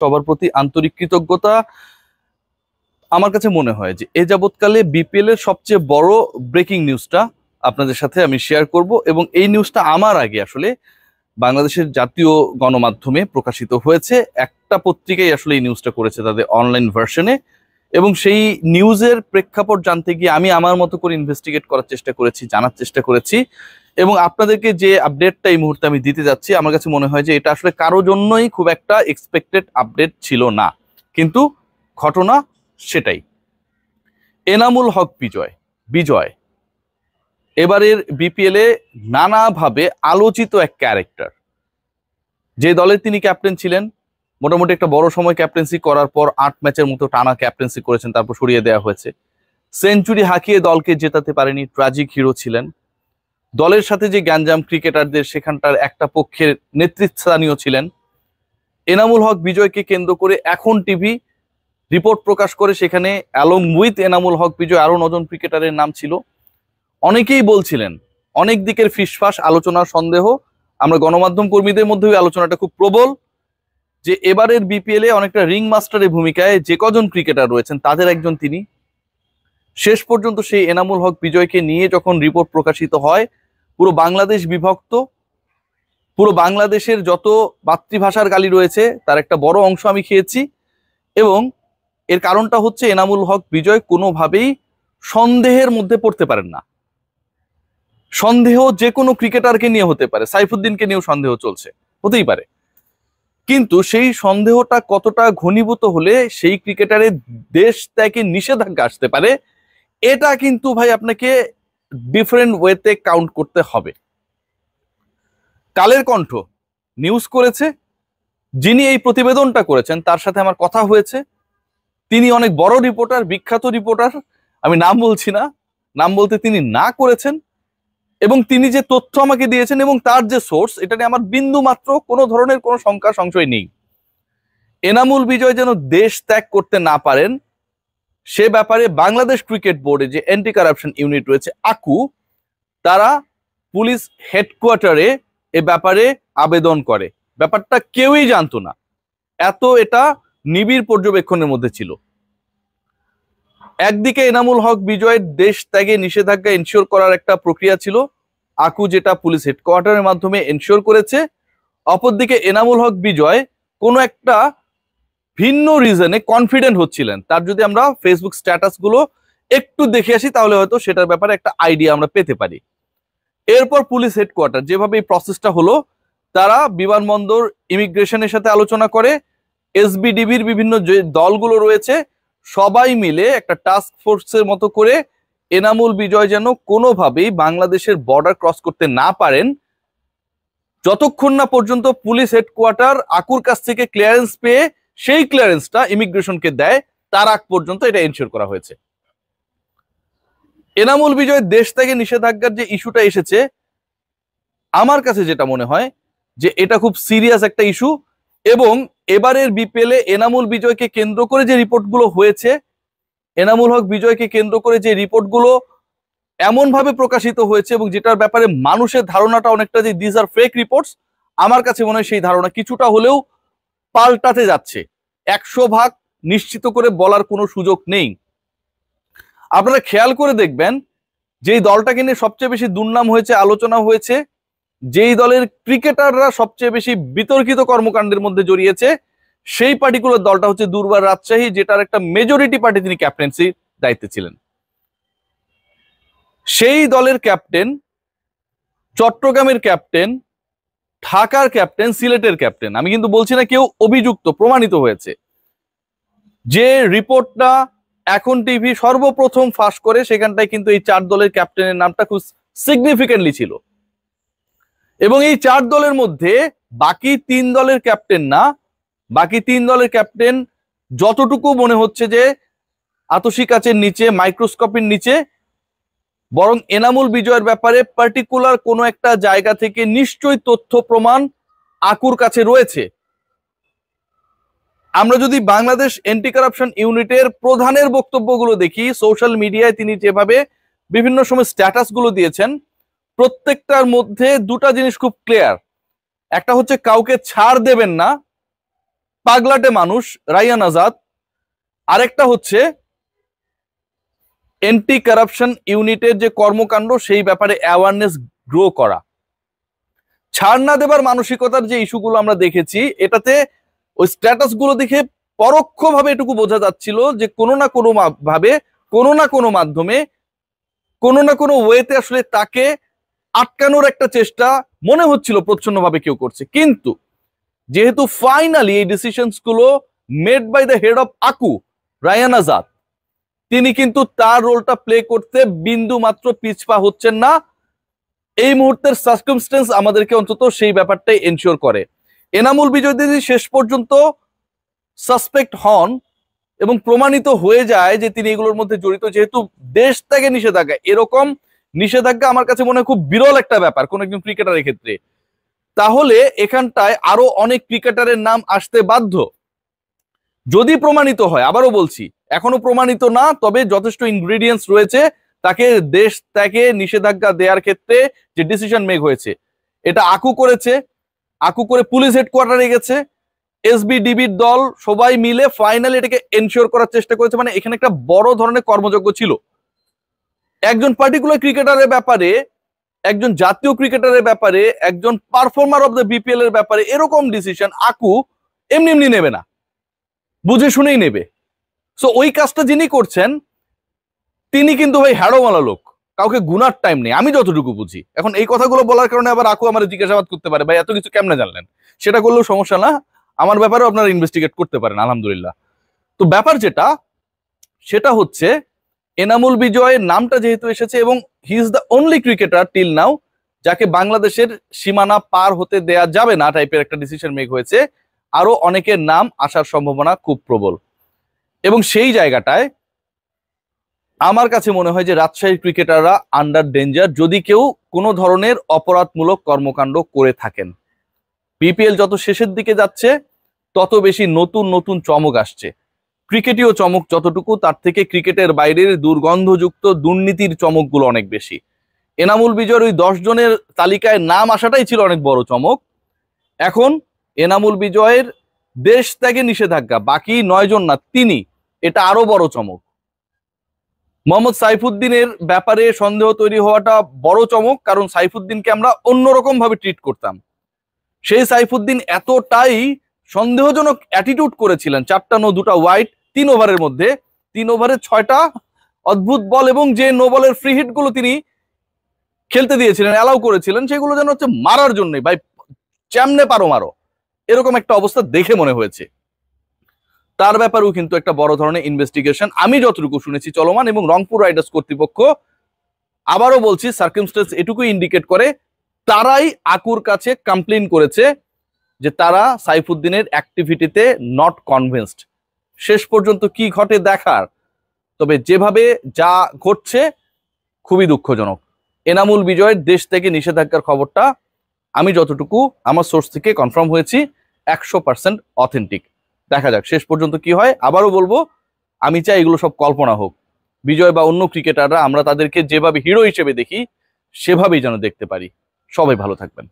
সবার প্রতি আন্তরিক কৃতজ্ঞতা। আমার কাছে মনে হয় যে এ যাবৎকালে বিপিএল এর সবচেয়ে বড় ব্রেকিং নিউজটা আপনাদের সাথে আমি শেয়ার করব, এবং এই নিউজটা আমার আগে আসলে বাংলাদেশের জাতীয় গণমাধ্যমে প্রকাশিত হয়েছে। একটা পত্রিকাই আসলে এই নিউজটা করেছে তাদের অনলাইন ভার্সনে, এবং সেই নিউজের প্রেক্ষাপট জানতে গিয়ে আমি আমার মতো করে ইনভেস্টিগেট করার চেষ্টা করেছি, জানার চেষ্টা করেছি, এবং আপনাদেরকে যে আপডেটটা এই মুহূর্তে আমি দিতে যাচ্ছি আমার কাছে মনে হয় যে এটা আসলে কারো জন্যই খুব একটা এক্সপেক্টেড আপডেট ছিল না, কিন্তু ঘটনা সেটাই। এনামুল হক বিজয় এবারের বিপিএল এ নানাভাবে আলোচিত এক ক্যারেক্টার। যে দলের তিনি ক্যাপ্টেন ছিলেন, মোটামুটি একটা বড় সময় ক্যাপ্টেন্সি করার পর 8 ম্যাচের মতো টানা ক্যাপ্টেন্সি করেছেন, তারপর সরিয়ে দেওয়া হয়েছে। সেঞ্চুরি হাঁকিয়ে দলকে জেতাতে পারেনি, ট্র্যাজিক হিরো ছিলেন। দলের সাথে যে গ্যাঞ্জাম ক্রিকেটারদের, সেখানটার একটা পক্ষের নেতৃস্থানীয় ছিলেন। এনামুল হক বিজয়কে কেন্দ্র করে এখন টিভি রিপোর্ট প্রকাশ করে, সেখানে অ্যালং উইথ এনামুল হক বিজয় আরো 9 জন ক্রিকেটারের নাম ছিল। অনেকেই বলছিলেন, অনেক দিকের ফিসফাস আলোচনা, সন্দেহ, আমরা গণমাধ্যম কর্মীদের মধ্যে ওই আলোচনাটা খুব প্রবল, যে এবারের বিপিএল এ অনেকটা রিং মাস্টারের ভূমিকায় যে কজন ক্রিকেটার রয়েছেন তাদের একজন তিনি। শেষ পর্যন্ত সেই এনামুল হক বিজয়কে নিয়ে যখন রিপোর্ট প্রকাশিত হয়, পুরো বাংলাদেশ বিভক্ত, পুরো বাংলাদেশের যত মাতৃভাষার গালি রয়েছে তার একটা বড় অংশ আমি খেয়েছি। এবং এর কারণটা হচ্ছে এনামুল হক বিজয় কোনোভাবেই সন্দেহের মধ্যে পড়তে পারেন না। সন্দেহ যে কোনো ক্রিকেটারকে নিয়ে হতে পারে, সাইফুদ্দিনকে নিয়েও সন্দেহ চলছে, হতেই পারে, কিন্তু সেই সন্দেহটা কতটা ঘনীভূত হলে সেই ক্রিকেটারের দেশ ত্যাগে নিষেধাজ্ঞা আসতে পারে, এটা কিন্তু ভাই আপনাকে ডিফারেন্ট ওয়েতে কাউন্ট করতে হবে। কালের কণ্ঠ নিউজ করেছে, যিনি এই প্রতিবেদনটা করেছেন তার সাথে আমার কথা হয়েছে। তিনি অনেক বড় রিপোর্টার, বিখ্যাত রিপোর্টার, আমি নাম বলছি না, নাম বলতে তিনি না করেছেন, এবং তিনি যে তথ্য আমাকে দিয়েছেন এবং তার যে সোর্স, এটা নিয়ে আমার বিন্দু মাত্র কোনো ধরনের কোনো শঙ্কা সংশয় নেই। এনামুল বিজয় যেন দেশ ত্যাগ করতে না পারেন সে ব্যাপারে বাংলাদেশ ক্রিকেট বোর্ডে যে অ্যান্টি কারাপশন ইউনিট রয়েছে আকু, তারা পুলিশ হেডকোয়ার্টারে এ ব্যাপারে আবেদন করে। ব্যাপারটা কেউই জানতো না, এটা নিবিড় পর্যবেক্ষণের মধ্যে ছিল। একদিকে এনামুল হক বিজয়ের দেশ ত্যাগে নিষেধাজ্ঞা এনশিওর করার একটা প্রক্রিয়া ছিল, আকু যেটা পুলিশ হেডকোয়ার্টারের মাধ্যমে এনশিওর করেছে। অপরদিকে এনামুল হক বিজয় কোনো একটা ভিন্ন রিজনে কনফিডেন্ট হচ্ছিলেন। তার যদি আমরা ফেসবুক স্ট্যাটাস গুলো একটু দেখে আসি তাহলে হয়তো সেটার ব্যাপারে একটা আইডিয়া আমরা পেতে পারি। এরপর পুলিশ হেডকোয়ার্টার যেভাবে এই প্রসেসটা হলো, তারা বিমানবন্দর ইমিগ্রেশনের সাথে আলোচনা করে, এসবিডিবির বিভিন্ন যে দলগুলো রয়েছে সবাই মিলে একটা টাস্ক ফোর্সের মতো করে এনামুল বিজয় যেন কোনোভাবেই বাংলাদেশের বর্ডার ক্রস করতে না পারেন, যতক্ষণ না পর্যন্ত পুলিশ হেডকোয়ার্টার আকুর কাছ থেকে ক্লিয়ারেন্স পেয়ে সেই ক্লিয়ারেন্সটা ইমিগ্রেশনকে দেয়, তার আগ পর্যন্ত এটা এনশিওর করা হয়েছে। এনামুল বিজয় দেশ থেকে নিষেধাজ্ঞার যে ইস্যুটা এসেছে, আমার কাছে যেটা মনে হয় যে এটা খুব সিরিয়াস একটা ইস্যু, এবং এবারের বিপিএল এ এনামুল বিজয়কে কেন্দ্র করে যে রিপোর্টগুলো হয়েছে, এনামুল হক বিজয়কে কেন্দ্র করে যে রিপোর্টগুলো এমন ভাবে প্রকাশিত হয়েছে এবং যেটার ব্যাপারে মানুষের ধারণাটা অনেকটা যে দিস আর ফেক রিপোর্টস, আমার কাছে মনে হয় সেই ধারণা কিছুটা হলেও পাল্টাতে যাচ্ছে। 100% নিশ্চিত করে বলার কোনো সুযোগ নেই। আপনারা খেয়াল করে দেখবেন, যেই দলটাকে নিয়ে সবচেয়ে বেশি দুর্নাম হয়েছে, আলোচনা হয়েছে, যেই দলের ক্রিকেটাররা সবচেয়ে বেশি বিতর্কিত কর্মকাণ্ডের মধ্যে জড়িয়েছে, সেই পার্টিকুলার দলটা হচ্ছে দুর্বার রাজশাহী, যেটার একটা মেজরিটি পার্টি তিনি ক্যাপ্টেন্সি দায়িত্বে ছিলেন। সেই দলের ক্যাপ্টেন, চট্টগ্রামের ক্যাপ্টেন, ঢাকার ক্যাপ্টেন, সিলেটের ক্যাপ্টেন, আমি কিন্তু বলছি না কেউ অভিযুক্ত, প্রমাণিত হয়েছে। যে রিপোর্টটা এখন টিভি সর্বপ্রথম ফাঁস করে, সেখানটায় কিন্তু এই 4 দলের ক্যাপ্টেনের নামটা খুব সিগনিফিকেন্টলি ছিল, এবং এই 4 দলের মধ্যে বাকি 3 দলের ক্যাপ্টেন না, বাকি 3 দলের ক্যাপ্টেন যতটুকু মনে হচ্ছে যে আতসী কাচের নিচে, মাইক্রোস্কোপের নিচে, বরং এনামুল বিজয়ের ব্যাপারে পার্টিকুলার কোনো একটা জায়গা থেকে নিশ্চয়ই তথ্য প্রমাণ আকুর কাছে রয়েছে। আমরা যদি বাংলাদেশ অ্যান্টি কারাপশন ইউনিটের প্রধানের বক্তব্যগুলো দেখি, সোশ্যাল মিডিয়ায় তিনি যেভাবে বিভিন্ন সময় স্ট্যাটাস গুলো দিয়েছেন, প্রত্যেকটার মধ্যে দুটা জিনিস খুব ক্লিয়ার। একটা হচ্ছে কাউকে ছাড় দেবেন না, পাগলাটে মানুষ রায়হান আজাদ, আরেকটা হচ্ছে এন্টি কারাপশন ইউনিটের যে কর্মকাণ্ড সেই ব্যাপারে অ্যাওয়ারনেস গ্রো করা। ছাড় না দেবার মানসিকতার যে ইস্যুগুলো আমরা দেখেছি, এটাতে ওই স্ট্যাটাস গুলো দেখে পরোক্ষভাবে এটুকু বোঝা যাচ্ছিল যে কোনো না কোনো ভাবে, কোনো না কোনো মাধ্যমে, কোনো না কোনো ওয়েতে আসলে তাকে আটকানোর একটা চেষ্টা মনে হচ্ছিল প্রচ্ছন্নভাবে কেউ করছে। কিন্তু যেহেতু ফাইনালি এই ডিসিশনস গুলো made by the head of আকু, রায়হান আজাদ, তিনি কিন্তু তার রোলটা প্লে করতে বিন্দু মাত্র পিছপা হচ্ছেন না। এই মুহূর্তের সার্কামস্টেন্স আমাদেরকে অন্তত সেই ব্যাপারটাই এনশিওর করে। এনামুল বিজয় যদি শেষ পর্যন্ত সাসপেক্ট হন এবং প্রমাণিত হয়ে যায় যে তিনি এগুলোর মধ্যে জড়িত, যেহেতু দেশ ত্যাগে নিষেধাজ্ঞা, এরকম নিষেধাজ্ঞা আমার কাছে মনে হয় খুব বিরল একটা ব্যাপার কোন একজন ক্রিকেটারের ক্ষেত্রে, তাহলে এখানটায় আরো অনেক ক্রিকেটারের নাম আসতে বাধ্য। যদি প্রমাণিত হয়, আবারও বলছি এখনো প্রমাণিত না, তবে যথেষ্ট ইনগ্রেডিয়েন্টস রয়েছে তাকে দেশ ত্যাগে নিষেধাজ্ঞা দেওয়ার ক্ষেত্রে যে ডিসিশন মেক হয়েছে, এটা আকু করেছে। আকু করে পুলিশ হেডকোয়ার্টারে গেছে, এসবিডিবির দল সবাই মিলে ফাইনালি এটাকে এনশিওর করার চেষ্টা করেছে। মানে এখানে একটা বড় ধরনের কর্মযজ্ঞ ছিল। একজন পার্টিকুলার ক্রিকেটারের ব্যাপারে, একজন জাতীয় ক্রিকেটারের ব্যাপারে, একজন পারফর্মার অফ দ্য বিপিএল এর ব্যাপারে এরকম ডিসিশন আকু এমনি এমনি নেবে না, বুঝে শুনেই নেবে। সো ওই কাজটা যিনি করছেন তিনি কিন্তু ভাই হ্যাড়োমালা লোক, কাউকে গুনার টাইম নেই, আমি যতটুকু বুঝি। এখন এই কথাগুলো বলার কারণে আবার আকু আমার জিজ্ঞাসাবাদ করতে পারে, ভাই এত কিছু কেমনে জানলেন? সেটা করলেও সমস্যা না, আমার ব্যাপারেও আপনারা ইনভেস্টিগেট করতে পারেন, আলহামদুলিল্লাহ। তো ব্যাপার যেটা, সেটা হচ্ছে এনামুল বিজয়ের নামটা যেহেতু এসেছে এবং he is the only cricketer till now যাকে বাংলাদেশের সীমানা পার হতে দেয়া যাবে না টাইপের একটা ডিসিশন মেক হয়েছে। আরো অনেকের নাম আসার সম্ভাবনা খুব প্রবল। এবং সেই জায়গাটায় আমার কাছে মনে হয় যে রাজশাহীর ক্রিকেটাররা আন্ডার ডেঞ্জার যদি কেউ কোনো ধরনের অপরাধমূলক কর্মকাণ্ড করে থাকেন। বিপিএল যত শেষের দিকে যাচ্ছে তত বেশি নতুন নতুন চমক আসছে। ক্রিকেটীয় চমক যতটুকু, তার থেকে ক্রিকেটের বাইরের দুর্গন্ধযুক্ত দুর্নীতির চমকগুলো অনেক বেশি। এনামুল বিজয়ের ওই 10 জনের তালিকায় নাম আসাটাই ছিল অনেক বড় চমক। এখন এনামুল বিজয়ের দেশ ত্যাগে নিষেধাজ্ঞা, বাকি 9 জন না, তিনি, এটা আরো বড় চমক। মোহাম্মদ সাইফুদ্দিনের ব্যাপারে সন্দেহ তৈরি হওয়াটা বড় চমক, কারণ সাইফুদ্দিনকে আমরা অন্যরকম ভাবে ট্রিট করতাম। সেই সাইফুদ্দিন এতটাই সন্দেহজনক অ্যাটিটিউড করেছিলেন, 4টা নো 2টা ওয়াইড 3 ওভারের মধ্যে, 3 ওভারে 6টা অদ্ভুত বল, এবং যে নো বলের ফ্রি হিট গুলো তিনি খেলতে দিয়েছিলেন, অ্যালাউ করেছিলেন, সেগুলো যেন হচ্ছে মারার জন্যই, ভাই চামনে পারো মারো, এরকম একটা অবস্থা দেখে মনে হয়েছে। তার ব্যাপারেও কিন্তু একটা বড় ধরনের ইনভেস্টিগেশন আমি যতটুকু শুনেছি চলমান, এবং রংপুর রাইডার্স কর্তৃপক্ষ, আবারও বলছি, সার্কামস্টেন্স এটুকু ইন্ডিকেট করে তারাই আকুর কাছে কমপ্লেইন করেছে যে তারা সাইফুদ্দিনের অ্যাক্টিভিটিতে নট কনভিন্সড। শেষ পর্যন্ত কি ঘটে দেখার, তবে যেভাবে যা ঘটছে খুবই দুঃখজনক। এনামুল বিজয়ের দেশ থেকে নিষেধাজ্ঞার খবরটা আমি যতটুকু আমার সোর্স থেকে কনফার্ম হয়েছি 100% অথেন্টিক। দেখা যাক শেষ পর্যন্ত কি হয়। আবারও বলবো, আমি চাই এগুলো সব কল্পনা হোক। বিজয় বা অন্য ক্রিকেটাররা আমরা তাদেরকে যেভাবে হিরো হিসেবে দেখি সেভাবেই যেন দেখতে পারি। সবাই ভালো থাকবেন।